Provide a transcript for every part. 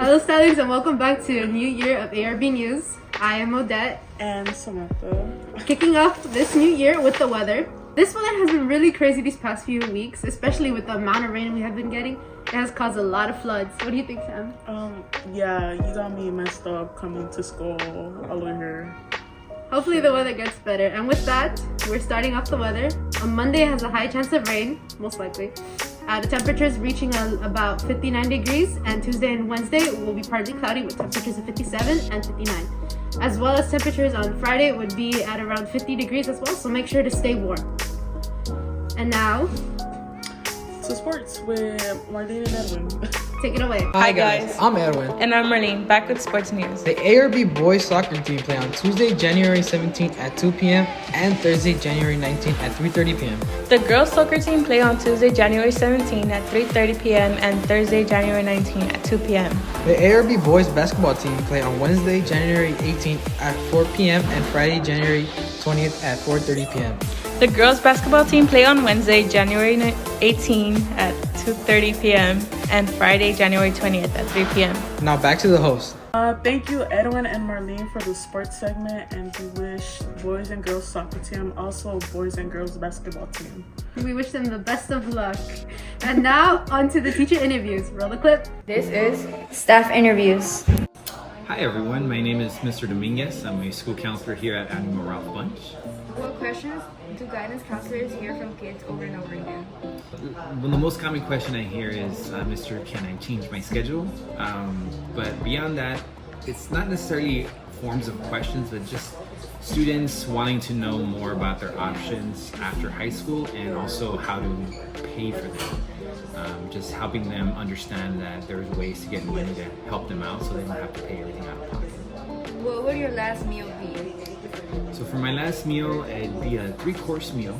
Hello Stylings and welcome back to a new year of ARB News. I am Odette. And Samantha. Kicking off this new year with the weather. This weather has been really crazy these past few weeks, especially with the amount of rain we have been getting. It has caused a lot of floods. What do you think, Sam? Yeah, you got me messed up coming to school all over here. Hopefully the weather gets better. And with that, we're starting off the weather. On Monday has a high chance of rain, most likely. The temperatures reaching about 59 degrees, and Tuesday and Wednesday will be partly cloudy with temperatures of 57 and 59. As well as temperatures on Friday would be at around 50 degrees as well, so make sure to stay warm. And now, to sports with Marlene and Edwin. Take it away. Hi guys, I'm Edwin. And I'm Marlene, back with sports news. The ARB boys soccer team play on Tuesday, January 17th at 2 p.m. and Thursday, January 19th at 3:30 p.m. The girls soccer team play on Tuesday, January 17th at 3:30 p.m. and Thursday, January 19th at 2 p.m. The ARB boys basketball team play on Wednesday, January 18th at 4 p.m. and Friday, January 20th at 4:30 p.m. The girls basketball team play on Wednesday, January 18th at 2:30 p.m. and Friday, January 20th at 3 p.m. Now back to the host. Thank you, Edwin and Marlene, for the sports segment, and we wish boys and girls soccer team, also boys and girls basketball team. We wish them the best of luck. And now, on to the teacher interviews. Roll the clip. This is staff interviews. Hi everyone, my name is Mr. Dominguez. I'm a school counselor here at Animal Ralph Bunch. What questions do guidance counselors hear from kids over and over again? Well, the most common question I hear is, Mr. Can I change my schedule? But beyond that, it's not necessarily forms of questions, but just students wanting to know more about their options after high school and also how to pay for them. Just helping them understand that there's ways to get money to help them out so they don't have to pay everything out of pocket. What would your last meal be? So for my last meal, it'd be a 3-course meal.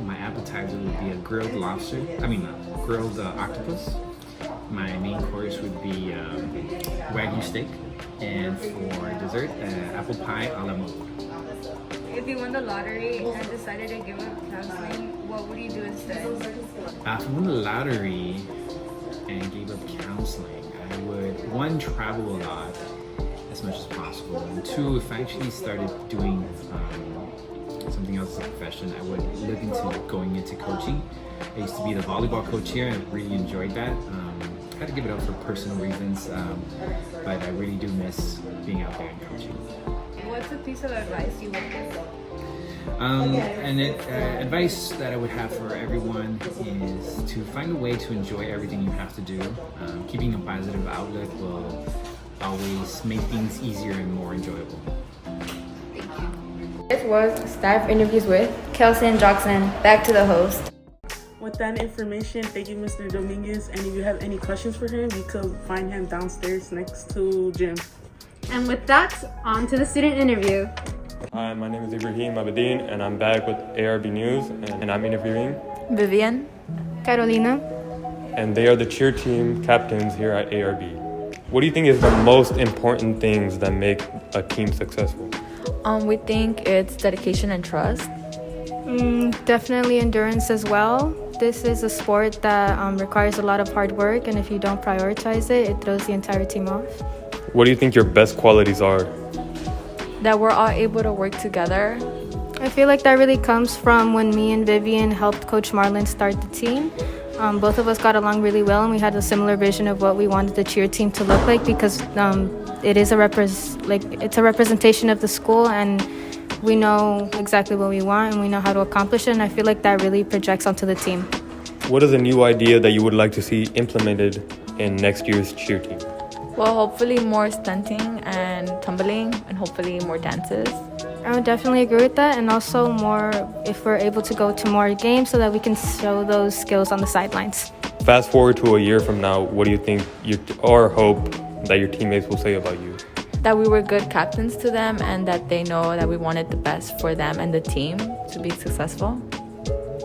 My appetizer would be a grilled grilled octopus. My main course would be Wagyu steak. And for dessert, apple pie a la mode. If you won the lottery and decided to give up counseling, what would you do instead? If I won the lottery and gave up counseling, I would, 1, travel a lot as much as possible, and 2, if I actually started doing something else as a profession, I would look into going into coaching. I used to be the volleyball coach here and I really enjoyed that. I had to give it up for personal reasons, but I really do miss being out there and coaching. What's a piece of advice you would give? Advice that I would have for everyone is to find a way to enjoy everything you have to do. Keeping a positive outlook will always make things easier and more enjoyable. This was staff interviews with Kelsey and Jackson. Back to the host. With that information, thank you, Mr. Dominguez. And if you have any questions for him, you could find him downstairs next to Jim. And with that, on to the student interview. Hi, my name is Ibrahim Abedin, and I'm back with ARB News, and I'm interviewing Vivian. Carolina. and they are the cheer team captains here at ARB. What do you think is the most important things that make a team successful? We think it's dedication and trust. Definitely endurance as well. This is a sport that requires a lot of hard work, and if you don't prioritize it, it throws the entire team off. What do you think your best qualities are? That we're all able to work together. I feel like that really comes from when me and Vivian helped Coach Marlon start the team. Both of us got along really well, and we had a similar vision of what we wanted the cheer team to look like, because it is it's a representation of the school, and we know exactly what we want and we know how to accomplish it, and I feel like that really projects onto the team. What is a new idea that you would like to see implemented in next year's cheer team? Well, hopefully more stunting and tumbling, and hopefully more dances. I would definitely agree with that, and also more if we're able to go to more games so that we can show those skills on the sidelines. Fast forward to a year from now, what do you think or hope that your teammates will say about you? That we were good captains to them, and that they know that we wanted the best for them and the team to be successful.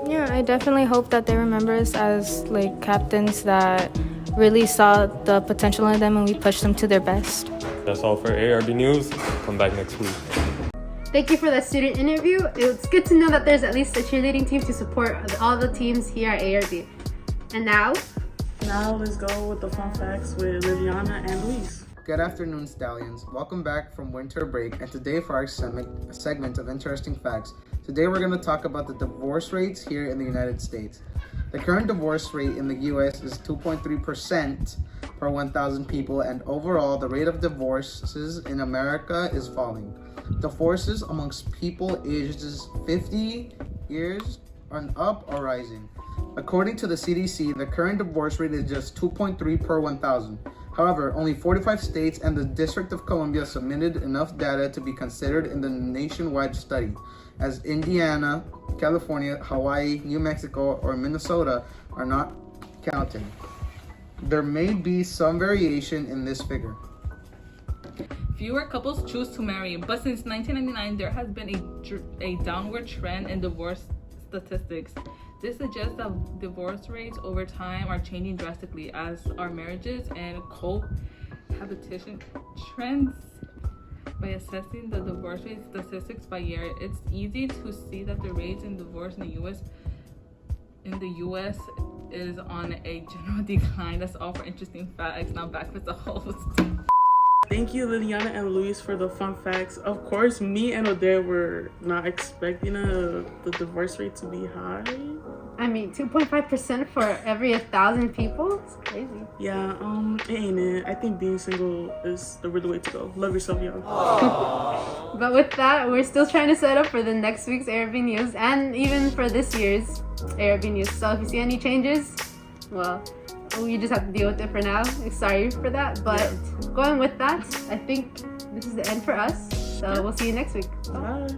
Yeah, I definitely hope that they remember us as captains that really saw the potential in them and we pushed them to their best. That's all for ARB News. Come back next week. Thank you for that student interview. It's good to know that there's at least a cheerleading team to support all the teams here at ARB. And now, Now let's go with the fun facts with Liliana and Luis. Good afternoon, Stallions. Welcome back from winter break, and today for our segment of interesting facts. Today we're going to talk about the divorce rates here in the United States. The current divorce rate in the U.S. is 2.3% per 1,000 people, and overall the rate of divorces in America is falling. Divorces amongst people ages 50 years and up are rising. According to the CDC, the current divorce rate is just 2.3 per 1,000. However, only 45 states and the District of Columbia submitted enough data to be considered in the nationwide study, as Indiana, California, Hawaii, New Mexico, or Minnesota are not counted. There may be some variation in this figure. Fewer couples choose to marry, but since 1999, there has been a downward trend in divorce statistics. This suggests that divorce rates over time are changing drastically as our marriages and cohabitation trends. By assessing the divorce rate statistics by year, it's easy to see that the rates in divorce in the US is on a general decline. That's all for interesting facts. Now back with the host. Thank you, Liliana and Luis, for the fun facts. Of course, me and Odette were not expecting the divorce rate to be high. I mean, 2.5% for every 1,000 people? It's crazy. Yeah, it ain't it. I think being single is the real way to go. Love yourself, young. But with that, we're still trying to set up for the next week's ARB News and even for this year's ARB News. So if you see any changes, well, you just have to deal with it for now. Sorry for that. But going with that, I think this is the end for us. So we'll see you next week. Bye.